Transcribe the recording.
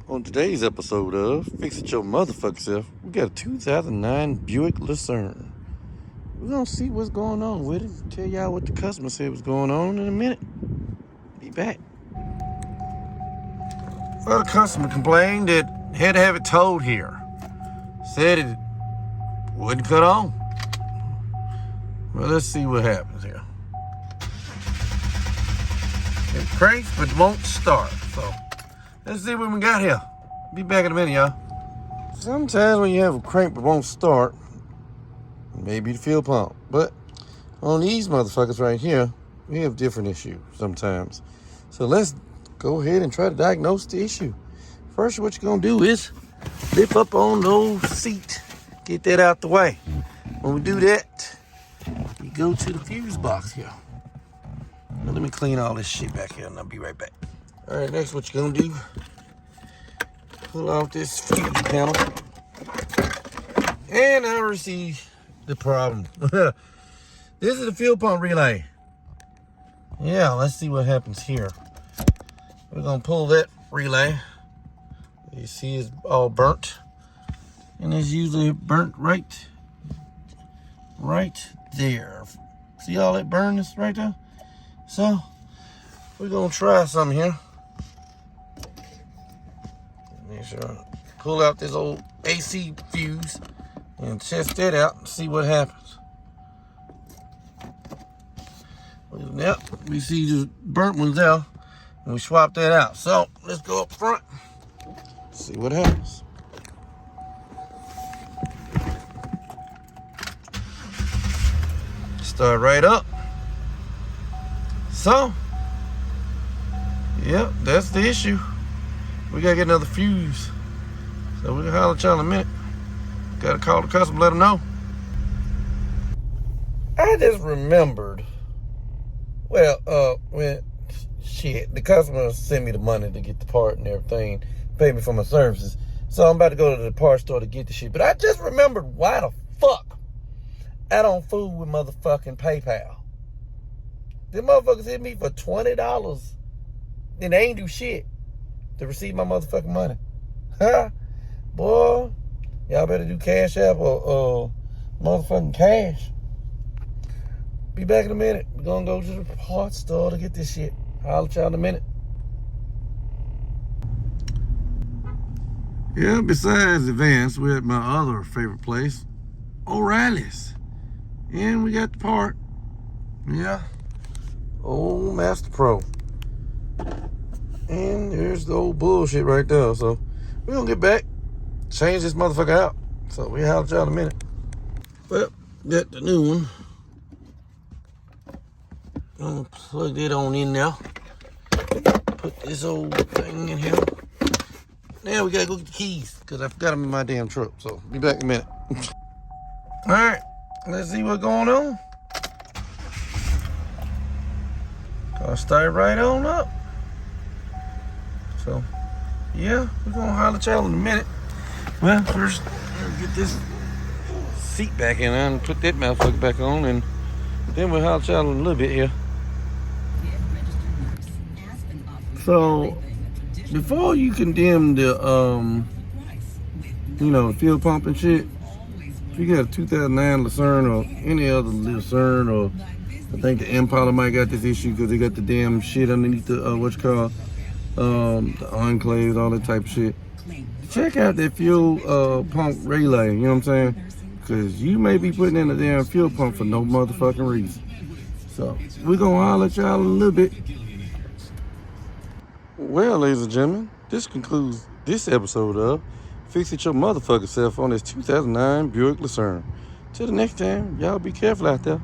On today's episode of Fix It Your Motherfucker Self, we got a 2009 Buick Lucerne. We're going to see what's going on with it. Tell y'all what the customer said was going on in a minute. Be back. Well, the customer complained that had to have it towed here. Said it wouldn't cut on. Well, let's see what happens here. It cranks but won't start, so let's see what we got here. Be back in a minute, y'all. Sometimes when you have a crank but won't start, it may be the fuel pump. But on these motherfuckers right here, we have different issues sometimes. So let's go ahead and try to diagnose the issue. First, what you're gonna do is lift up on the old seat. Get that out the way. When we do that, we go to the fuse box here. Now let me clean all this shit back here and I'll be right back. All right, next what you're gonna do, pull off this fuse panel. And I see the problem. This is the fuel pump relay. Yeah, let's see what happens here. We're gonna pull that relay. You see it's all burnt. And it's usually burnt right there. See all that burns right there? So, we're gonna try something here. Make sure pull out this old AC fuse and test that out and see what happens. Yep, we see the burnt ones there, and we swap that out. So let's go up front, see what happens. Start right up. So, yep, that's the issue. We gotta get another fuse. So we'll holler at y'all in a minute. Gotta call the customer, let them know. I just remembered, when the customer sent me the money to get the part and everything, pay me for my services. So I'm about to go to the parts store to get the shit. But I just remembered why the fuck I don't fool with motherfucking PayPal. Them motherfuckers hit me for $20 and they ain't do shit to receive my motherfucking money. Huh? Boy, y'all better do Cash App or motherfucking cash. Be back in a minute. We're gonna go to the parts store to get this shit. I'll let y'all in a minute. Yeah, besides Advance, we're at my other favorite place, O'Reilly's. And we got the part. Yeah. Old Master Pro. And there's the old bullshit right there. So we're gonna get back, change this motherfucker out. So we'll holler at y'all in a minute. Well, got the new one. I'm gonna plug that on in now. Put this old thing in here. Now we gotta go get the keys because I forgot them in my damn truck. So be back in a minute. All right, let's see what's going on. I'll start right on up. So, yeah, we're gonna holler at y'all in a minute. Well, first, let's get this seat back in and put that motherfucker back on, and then we'll holler at y'all in a little bit here. So, before you condemn the, fuel pump and shit, if you got a 2009 Lucerne or any other Lucerne, or I think the Impala might got this issue because they got the damn shit underneath the, the enclaves, all that type of shit. Check out that fuel pump relay, you know what I'm saying? Because you may be putting in a damn fuel pump for no motherfucking reason. So, we're going to holler at y'all in a little bit. Well, ladies and gentlemen, this concludes this episode of Fix It Your Motherfucker Self on this 2009 Buick Lucerne. Till the next time, y'all be careful out there.